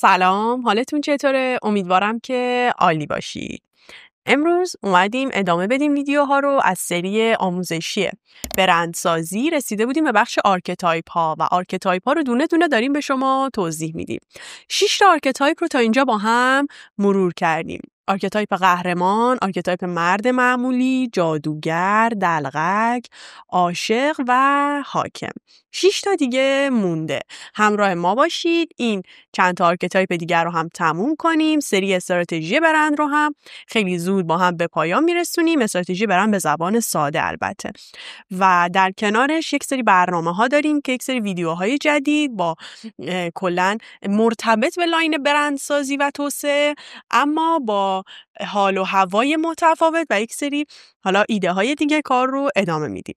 سلام، حالتون چطوره؟ امیدوارم که عالی باشید. امروز اومدیم ادامه بدیم ویدیوها رو از سری آموزشی برندسازی. رسیده بودیم به بخش آرکتایپ ها و آرکتایپ ها رو دونه دونه داریم به شما توضیح میدیم. 6 تا آرکتایپ رو تا اینجا با هم مرور کردیم. آرکتایپ قهرمان، آرکتایپ مرد معمولی، جادوگر، دلغک، عاشق و حاکم. 6 تا دیگه مونده. همراه ما باشید. این چند تا آرکتایپ دیگر رو هم تموم کنیم. سری استراتژی برند رو هم خیلی زود با هم به پایان میرسونیم. استراتژی برند به زبان ساده البته. و در کنارش یک سری برنامه ها داریم که یک سری ویدیوهای جدید با کلن مرتبط به لاین برندسازی و توسعه، اما با حال و هوای متفاوت و یک سری حالا ایده های دیگه کار رو ادامه میدیم.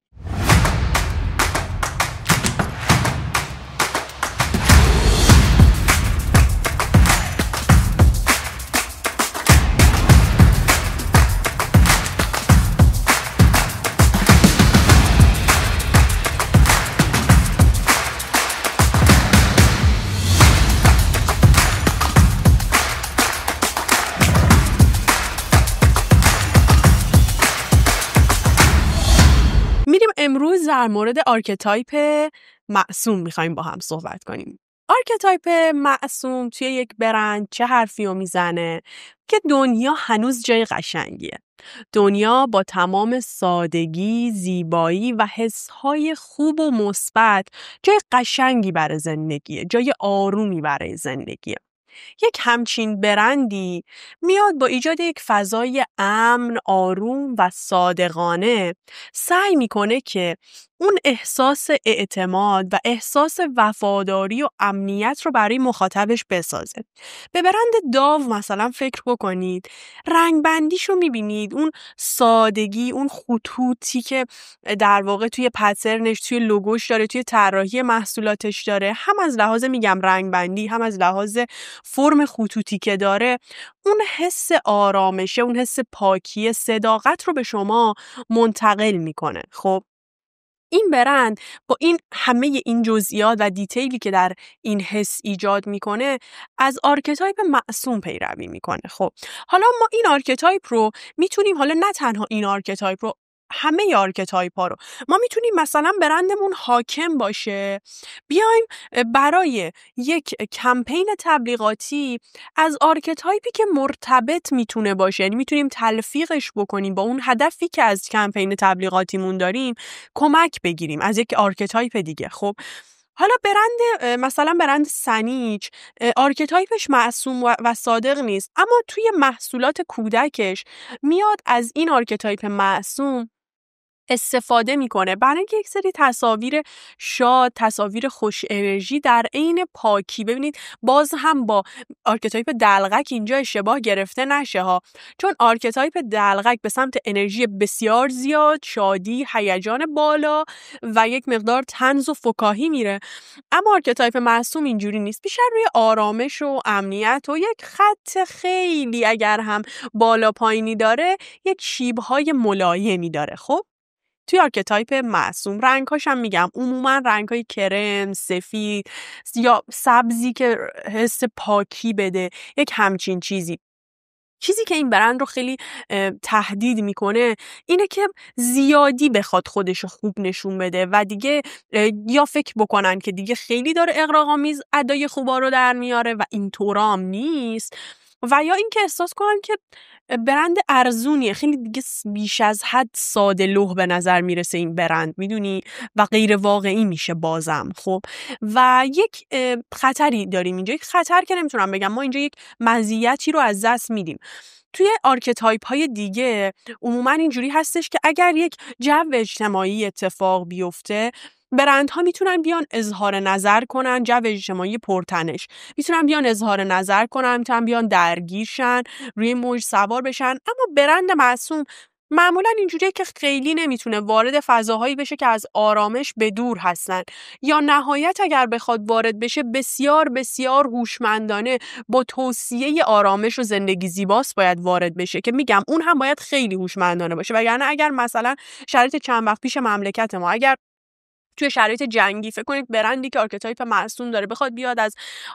امروز در مورد آرکتایپ معصوم میخوایم با هم صحبت کنیم. آرکتایپ معصوم توی یک برند چه حرفی رو میزنه که دنیا هنوز جای قشنگیه. دنیا با تمام سادگی، زیبایی و حسهای خوب و مثبت جای قشنگی برای زندگیه، جای آرومی برای زندگیه. یک همچین برندی میاد با ایجاد یک فضای امن، آروم و صادقانه سعی میکنه که اون احساس اعتماد و احساس وفاداری و امنیت رو برای مخاطبش بسازه. به برند داو مثلا فکر بکنید، رنگبندیشو میبینید، اون سادگی، اون خطوطی که در واقع توی پترنش، توی لوگوش داره، توی طراحی محصولاتش داره، هم از لحاظ میگم رنگبندی، هم از لحاظ فرم خطوطی که داره، اون حس آرامشه، اون حس پاکی، صداقت رو به شما منتقل میکنه. خب این برند با این همه این جزئیات و دیتیلی که در این حس ایجاد میکنه از آرکتایپ معصوم پیروی میکنه. خب حالا ما این آرکتایپ رو میتونیم، حالا نه تنها این آرکتایپ رو، همه آرکتایپ ها رو ما میتونیم مثلا برندمون حاکم باشه، بیایم برای یک کمپین تبلیغاتی از آرکتایپی که مرتبط میتونه باشه، یعنی میتونیم تلفیقش بکنیم با اون هدفی که از کمپین تبلیغاتیمون داریم، کمک بگیریم از یک آرکتایپ دیگه. خب حالا برند مثلا برند سنیچ آرکتایپش معصوم و صادق نیست، اما توی محصولات کودکش میاد از این آرکتایپ معصوم استفاده میکنه برای اینکه یک سری تصاویر شاد، تصاویر خوش انرژی در عین پاکی. ببینید باز هم با آرکتایپ دلغک اینجا اشتباه گرفته نشه ها، چون آرکتایپ دلغک به سمت انرژی بسیار زیاد، شادی، هیجان بالا و یک مقدار طنز و فکاهی میره، اما آرکتایپ معصوم اینجوری نیست، بیشتر روی آرامش و امنیت و یک خط خیلی اگر هم بالا پایینی داره یک شیب‌های ملایمی داره. خب توی آرکتایپ معصوم رنگ‌هاش هم میگم عموما رنگ‌های کرم، سفید یا سبزی که حس پاکی بده، یک همچین چیزی که این برند رو خیلی تهدید میکنه اینه که زیادی بخواد خودشو خوب نشون بده و دیگه یا فکر بکنن که دیگه خیلی داره اغراق‌آمیز ادای خوبا رو در میاره و این طورام نیست، و یا اینکه احساس کنن که برند ارزونیه، خیلی دیگه بیش از حد ساده لوح به نظر میرسه این برند، میدونی، و غیر واقعی میشه بازم. خب و یک خطری داریم اینجا، یک خطر که نمیتونم بگم، ما اینجا یک مزیتی رو از دست میدیم. توی آرکتایپ های دیگه عموما اینجوری هستش که اگر یک جو اجتماعی اتفاق بیفته، برندها میتونن بیان اظهار نظر کنن، جو اجتماعی پرتنش، میتونن بیان اظهار نظر کنن، میتونن بیان درگیرشن، روی موج سوار بشن، اما برند معصوم معمولا اینجوریه که خیلی نمیتونه وارد فضاهایی بشه که از آرامش به دور هستن، یا نهایت اگر بخواد وارد بشه بسیار بسیار هوشمندانه با توصیه آرامش و زندگی زیباست باید وارد بشه، که میگم اون هم باید خیلی هوشمندانه باشه، وگرنه اگر مثلا شرایط چند وقت پیش مملکت ما، اگر توی شرایط جنگی فکر کنید برندی که آرکتایپ معصوم داره بخواد بیاد از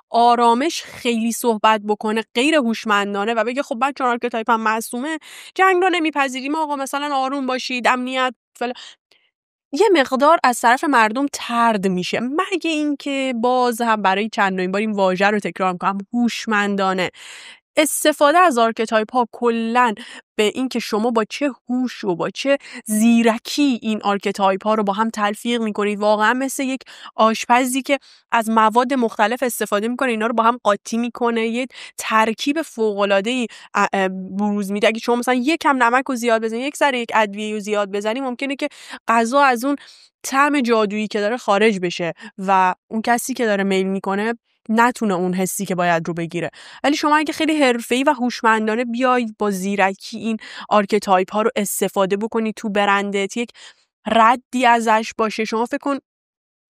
آرامش خیلی صحبت بکنه غیر هوشمندانه و بگه خب من چون آرکتایپم معصومه جنگ رو نمیپذیریم، آقا مثلا آروم باشید، امنیت یه مقدار از طرف مردم طرد میشه، مگه اینکه باز هم برای چندمین بار این واژه رو تکرار میکنم، هوشمندانه استفاده از آرکتایپ ها کلن به این که شما با چه هوش و با چه زیرکی این آرکتایپ ها رو با هم تلفیق میکنید، واقعا مثل یک آشپزی که از مواد مختلف استفاده میکنه اینا رو با هم قاطی میکنه، یه ترکیب فوق العاده ای بروز میده. اگه شما مثلا یک کم نمک رو زیاد بزنید، یک ذره یک ادویه رو زیاد بزنید، ممکنه که غذا از اون طعم جادویی که داره خارج بشه و اون کسی که داره میل میکنه نتونه اون حسی که باید رو بگیره. ولی شما اگه خیلی حرفه‌ای و هوشمندانه بیاید با زیرکی این آرکتایپ ها رو استفاده بکنید تو برندت، یک ردی ازش باشه. شما فکر کن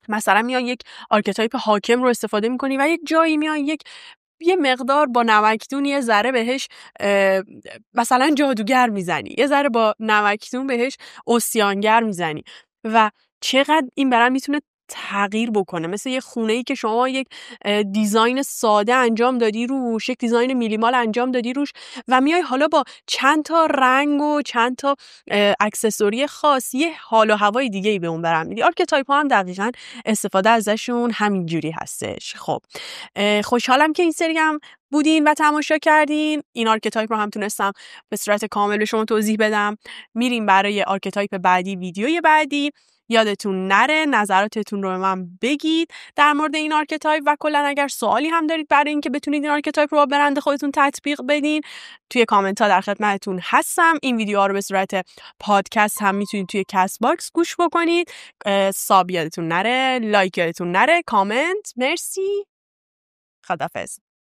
مثلا میای یک آرکتایپ حاکم رو استفاده میکنی و یک جایی میای یه مقدار با نمکدون یه ذره بهش مثلا جادوگر میزنی، یه ذره با نمکدون بهش عصیانگر میزنی و چقدر این برند میتونه تغییر بکنه. مثل یه خونه‌ای که شما یک دیزاین ساده انجام دادی روش، یک دیزاین میلیمال انجام دادی روش و میای حالا با چند تا رنگ و چند تا اکسسوری خاص یه حال و هوای دیگه‌ای به اون برند میدی. آرکتایپ ها هم دقیقاً استفاده ازشون همین جوری هستش. خب خوشحالم که این سری هم بودین و تماشا کردین. این آرکتایپ رو هم تونستم به صورت کامل به شما توضیح بدم. میریم برای آرکتایپ بعدی، ویدیوی بعدی. یادتون نره نظراتتون رو به من بگید در مورد این آرکتایپ و کلا اگر سوالی هم دارید برای اینکه بتونید این آرکتایپ رو با برند خودتون تطبیق بدین، توی کامنت ها در خدمتتون هستم. این ویدیوها رو به صورت پادکست هم میتونید توی کست باکس گوش بکنید. ساب یادتون نره، لایک یادتون نره، کامنت. مرسی، خداحافظ.